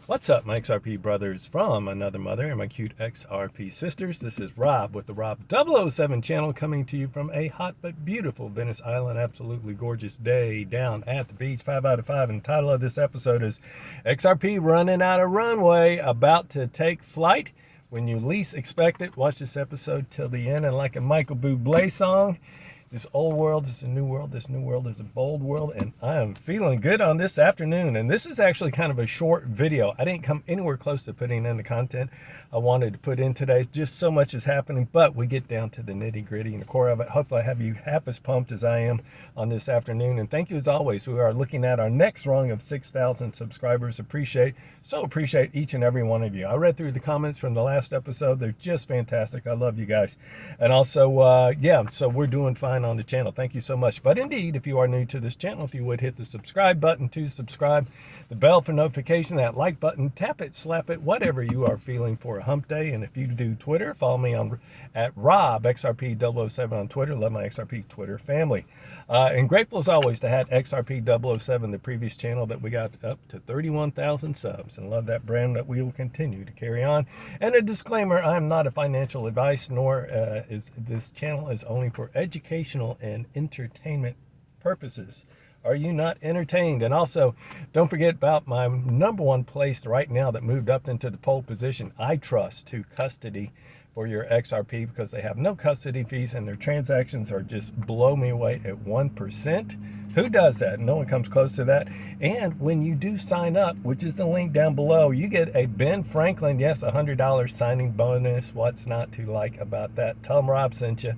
What's up, my XRP brothers from another mother and my cute XRP sisters? This is Rob with the Rob 007 channel coming to you from a hot but beautiful Venice Island. Absolutely gorgeous day down at the beach, 5 out of 5. And the title of this episode is XRP Running Out of Runway, About to Take Flight When You Least Expect It. Watch this episode till the end, and like a Michael Bublé song, this old world is a new world. This new world is a bold world. And I am feeling good on this afternoon. And this is actually kind of a short video. I didn't come anywhere close to putting in the content I wanted to put in today. Just so much is happening. But we get down to the nitty gritty and the core of it. Hopefully I have you half as pumped as I am on this afternoon. And thank you as always. We are looking at our next rung of 6,000 subscribers. Appreciate each and every one of you. I read through the comments from the last episode. They're just fantastic. I love you guys. And also, yeah, so we're doing fine on the channel. Thank you so much. But indeed, if you are new to this channel, if you would hit the subscribe button to subscribe, the bell for notification, that like button, tap it, slap it, whatever you are feeling for a hump day. And if you do Twitter, follow me on at Rob XRP007 on Twitter. Love my XRP Twitter family. And grateful as always to have XRP007, the previous channel that we got up to 31,000 subs, and love that brand that we will continue to carry on. And a disclaimer, I'm not a financial advice, nor is this channel is only for educational and entertainment purposes. Are you not entertained? And also, don't forget about my #1 place right now that moved up into the pole position. I trust to custody for your XRP, because they have no custody fees and their transactions are just blow me away at 1%. Who does that? No one comes close to that. And when you do sign up, which is the link down below, you get a Ben Franklin, yes, $100 signing bonus. What's not to like about that? Tell them Rob sent you.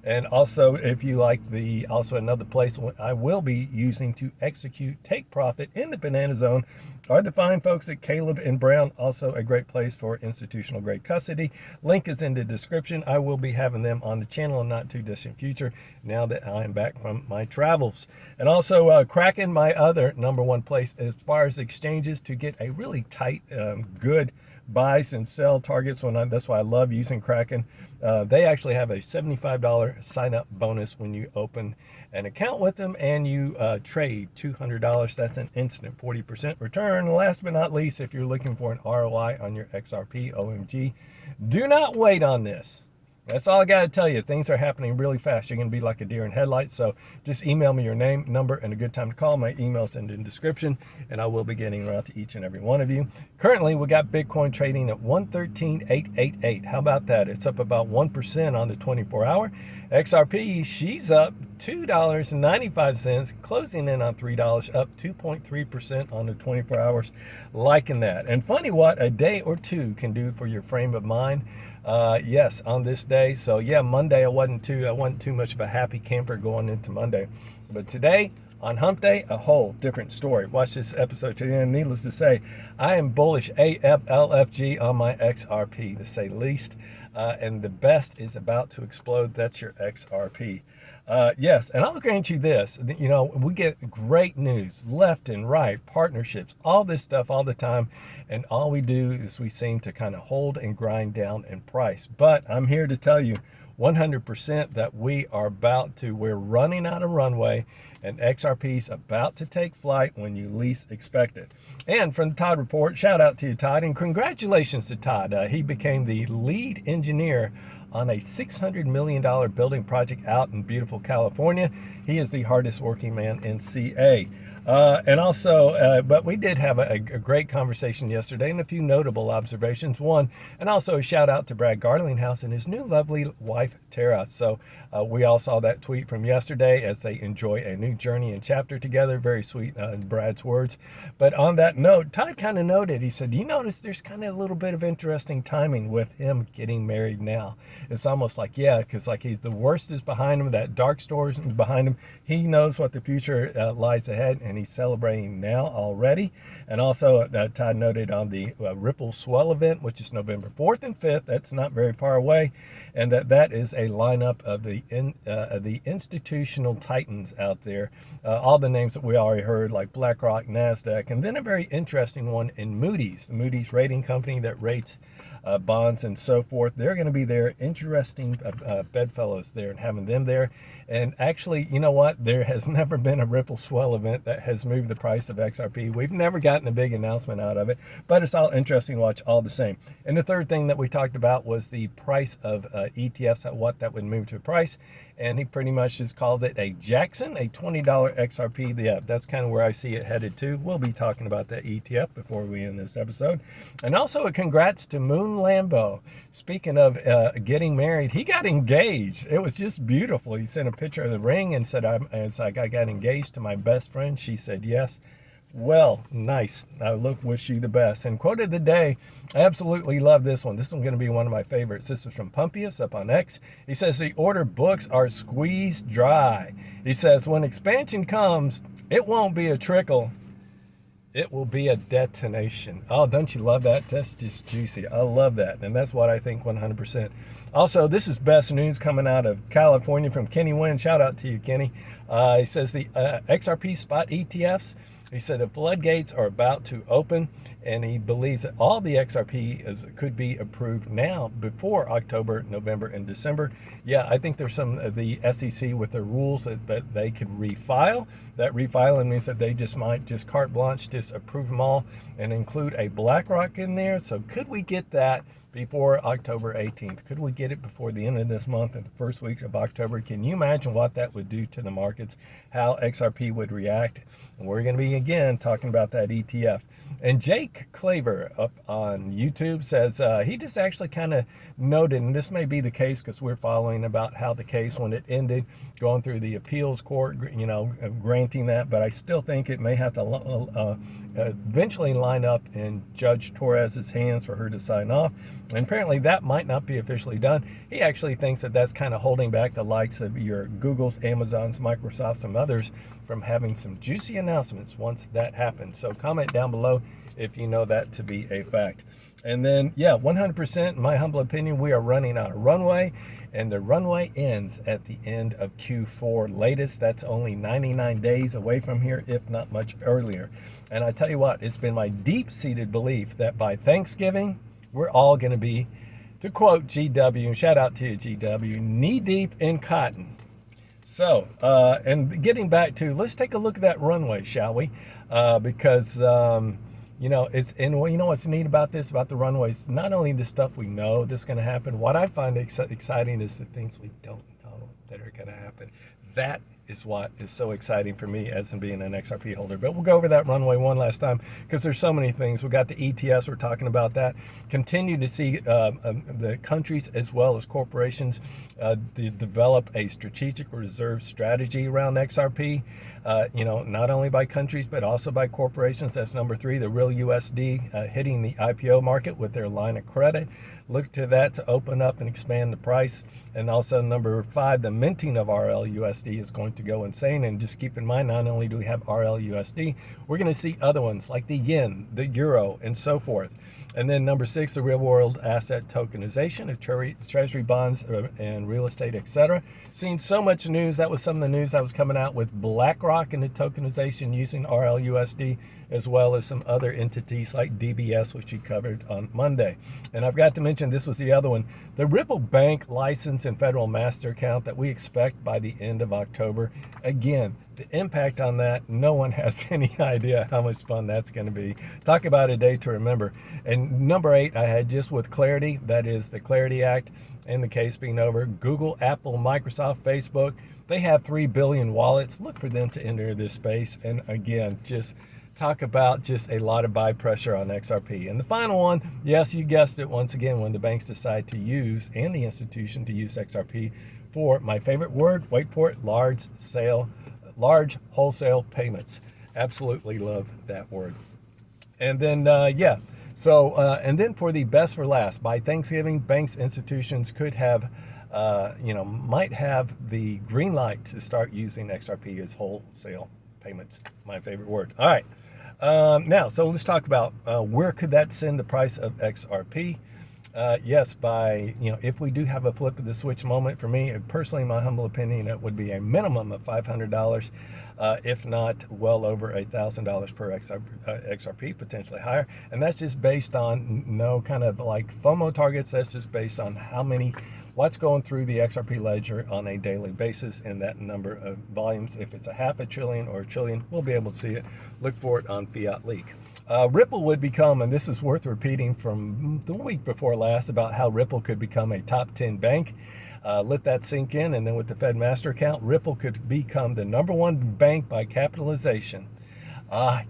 And also, if you like also another place I will be using to execute take profit in the banana zone are the fine folks at Caleb and Brown. Also a great place for institutional grade custody. Link is in the description. I will be having them on the channel in not too distant future now that I am back from my travels. And also Kraken, my other #1 place as far as exchanges to get a really tight, good buys and sell targets. That's why I love using Kraken. They actually have a $75 sign up bonus when you open an account with them and you trade $200. That's an instant 40% return. Last but not least, if you're looking for an ROI on your XRP, OMG, do not wait on this. That's all I got to tell you. Things are happening really fast. You're going to be like a deer in headlights. So just email me your name, number, and a good time to call. My email's in the description, and I will be getting around to each and every one of you. Currently, we got Bitcoin trading at 113,888. How about that? It's up about 1% on the 24-hour. XRP, she's up $2.95, closing in on $3, up 2.3% on the 24 hours. Liking that. And funny what a day or two can do for your frame of mind. Yes, on this day. So yeah, Monday I wasn't too much of a happy camper going into Monday, but today on hump day, a whole different story. Watch this episode to the end. Needless to say, I am bullish AFLFG on my XRP, to say the least. And the best is about to explode. That's your XRP. Yes, and I'll grant you this, you know, we get great news left and right, partnerships, all this stuff all the time. And all we do is we seem to kind of hold and grind down in price. But I'm here to tell you 100% that we're running out of runway, and XRP's about to take flight when you least expect it. And from the Todd Report, shout out to you, Todd, and congratulations to Todd. He became the lead engineer on a $600 million building project out in beautiful California. He is the hardest working man in CA. And also, but we did have a great conversation yesterday and a few notable observations. One, and also a shout out to Brad Garlinghouse and his new lovely wife, Tara. So we all saw that tweet from yesterday as they enjoy a new journey and chapter together. Very sweet in Brad's words. But on that note, Todd kind of noted, he said, you notice there's kind of a little bit of interesting timing with him getting married now. It's almost like, yeah, because like the worst is behind him, that dark story is behind him. He knows what the future lies ahead, and he's celebrating now already. And also Todd noted on the Ripple Swell event, which is November 4th and 5th, that's not very far away, and that is a lineup of the institutional titans out there, all the names that we already heard, like BlackRock, NASDAQ, and then a very interesting one in Moody's, the Moody's rating company that rates bonds and so forth. They're going to be there. Interesting bedfellows there, and having them there. And actually, you know what? There has never been a Ripple Swell event that has moved the price of XRP. We've never gotten a big announcement out of it, but it's all interesting to watch all the same. And the third thing that we talked about was the price of ETFs, what that would move to a price. And he pretty much just calls it a Jackson, a $20 XRP. Yeah, that's kind of where I see it headed to. We'll be talking about that ETF before we end this episode. And also a congrats to Moon Lambo. Speaking of getting married, he got engaged. It was just beautiful. He sent a picture of the ring and said, it's like, I got engaged to my best friend. She said yes. Well, nice. I wish you the best. And quote of the day, I absolutely love this one. This one's going to be one of my favorites. This is from Pumpius up on X. He says, the order books are squeezed dry. He says, when expansion comes, it won't be a trickle. It will be a detonation. Oh, don't you love that? That's just juicy. I love that. And that's what I think 100%. Also, this is best news coming out of California from Kenny Wynn. Shout out to you, Kenny. He says the XRP spot ETFs, he said the floodgates are about to open, and he believes that all the XRP could be approved now before October, November, and December. Yeah, I think there's some of the SEC with their rules that they could refile. That refiling means that they just might just carte blanche, just approve them all and include a BlackRock in there. So could we get that before October 18th? Could we get it before the end of this month and the first week of October? Can you imagine what that would do to the markets, how XRP would react? And we're going to be, again, talking about that ETF. And Jake Claver up on YouTube says he just actually kind of noted, and this may be the case because we're following about how the case, when it ended, going through the appeals court, you know, granting that, but I still think it may have to eventually line up in Judge Torres's hands for her to sign off. And apparently that might not be officially done. He actually thinks that that's kind of holding back the likes of your Googles, Amazons, Microsofts, and others from having some juicy announcements once that happens. So comment down below if you know that to be a fact. And then, yeah, 100%, in my humble opinion, we are running out of runway, and the runway ends at the end of Q4 latest. That's only 99 days away from here, if not much earlier. And I tell you what, it's been my deep-seated belief that by Thanksgiving, we're all going to be, to quote GW, and shout out to you, GW, knee-deep in cotton. So, and getting back to, let's take a look at that runway, shall we? Because, you know, you know what's neat about this, about the runways, not only the stuff we know that's going to happen, what I find exciting is the things we don't know that are going to happen. That is what is so exciting for me as in being an XRP holder. But we'll go over that runway one last time because there's so many things. We've got the ETFs, we're talking about that. Continue to see the countries as well as corporations develop a strategic reserve strategy around XRP. You know, not only by countries, but also by corporations. That's number 3, the real USD hitting the IPO market with their line of credit. Look to that to open up and expand the price. And also number 5, the minting of RLUSD is going to go insane. And just keep in mind, not only do we have RLUSD, we're going to see other ones like the yen, the euro, and so forth. And then number 6, the real world asset tokenization of treasury bonds and real estate, etc. Seen so much news. That was some of the news that was coming out with BlackRock and the tokenization using RLUSD, as well as some other entities like DBS, which we covered on Monday. And I've got to mention, this was the other one, the Ripple Bank license and federal master account that we expect by the end of October. Again, the impact on that, no one has any idea how much fun that's going to be. Talk about a day to remember. And number 8, I had just with Clarity, that is the Clarity Act and the case being over. Google, Apple, Microsoft, Facebook, they have 3 billion wallets. Look for them to enter this space. And again, just talk about just a lot of buy pressure on XRP. And the final one, yes, you guessed it, once again, when the banks decide to use, and the institution to use XRP for my favorite word, wait for it, large wholesale payments. Absolutely love that word. And then, yeah, so, and then for the best for last, by Thanksgiving, banks, institutions could have, you know, might have the green light to start using XRP as wholesale payments. My favorite word. All right. Now, so let's talk about where could that send the price of XRP? Yes, by, you know, if we do have a flip of the switch moment, for me personally, in my humble opinion, it would be a minimum of $500. if not well over $1,000 per XRP, potentially higher. And that's just based on no kind of like FOMO targets. That's just based on what's going through the XRP ledger on a daily basis, and that number of volumes. If it's a half a trillion or a trillion, we'll be able to see it. Look for it on Fiat Leak. Ripple would become, and this is worth repeating from the week before last, about how Ripple could become a top 10 bank. Let that sink in, and then with the Fed Master Account, Ripple could become the #1 bank by capitalization.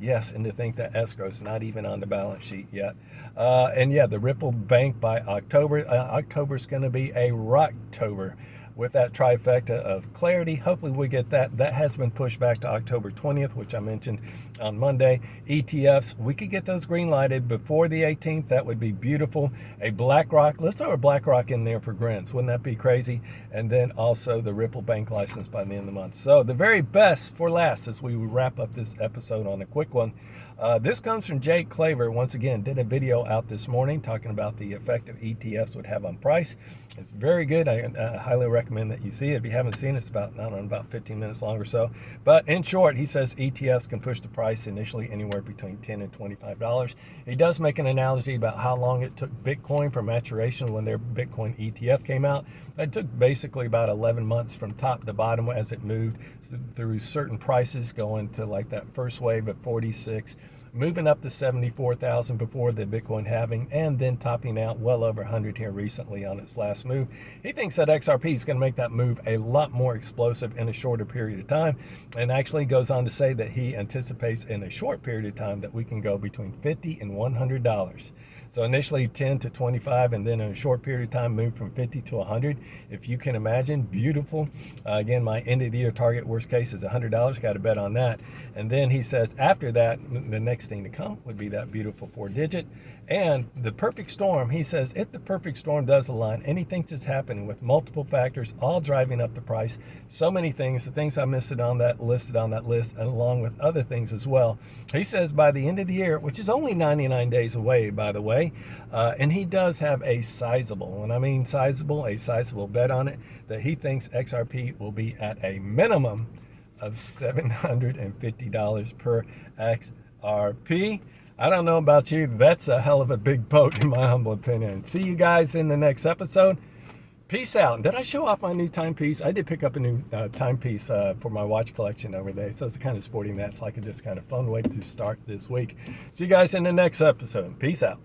Yes, and to think that escrow's not even on the balance sheet yet. And yeah, the Ripple Bank by October. October's going to be a Rocktober with that trifecta of clarity. Hopefully we get that. That has been pushed back to October 20th, which I mentioned on Monday. ETFs, we could get those green lighted before the 18th. That would be beautiful. A BlackRock, let's throw a BlackRock in there for grins. Wouldn't that be crazy? And then also the Ripple Bank license by the end of the month. So the very best for last as we wrap up this episode on a quick one. This comes from Jake Claver. Once again, did a video out this morning talking about the effect of ETFs would have on price. It's very good. I highly recommend that you see it. If you haven't seen it, it's about, I don't know, about 15 minutes long or so. But in short, he says ETFs can push the price initially anywhere between $10 and $25. He does make an analogy about how long it took Bitcoin for maturation when their Bitcoin ETF came out. It took basically about 11 months from top to bottom as it moved through certain prices, going to like that first wave of 46, moving up to 74,000 before the Bitcoin halving, and then topping out well over 100 here recently on its last move. He thinks that XRP is going to make that move a lot more explosive in a shorter period of time, and actually goes on to say that he anticipates in a short period of time that we can go between $50 and $100. So initially 10 to 25, and then in a short period of time move from 50 to 100. If you can imagine, beautiful. Again, my end of the year target worst case is $100. Got to bet on that. And then he says after that, the next thing to come would be that beautiful 4-digit. And the perfect storm, he says, if the perfect storm does align, anything that's happening with multiple factors, all driving up the price, so many things, the things I listed on that list, and along with other things as well. He says by the end of the year, which is only 99 days away, by the way, and he does have a sizable, when I mean sizable, a sizable bet on it, that he thinks XRP will be at a minimum of $750 per XRP. I don't know about you, that's a hell of a big boat in my humble opinion. See you guys in the next episode. Peace out. Did I show off my new timepiece? I did pick up a new timepiece for my watch collection over there. So it's kind of sporting that. It's like a just kind of fun way to start this week. See you guys in the next episode. Peace out.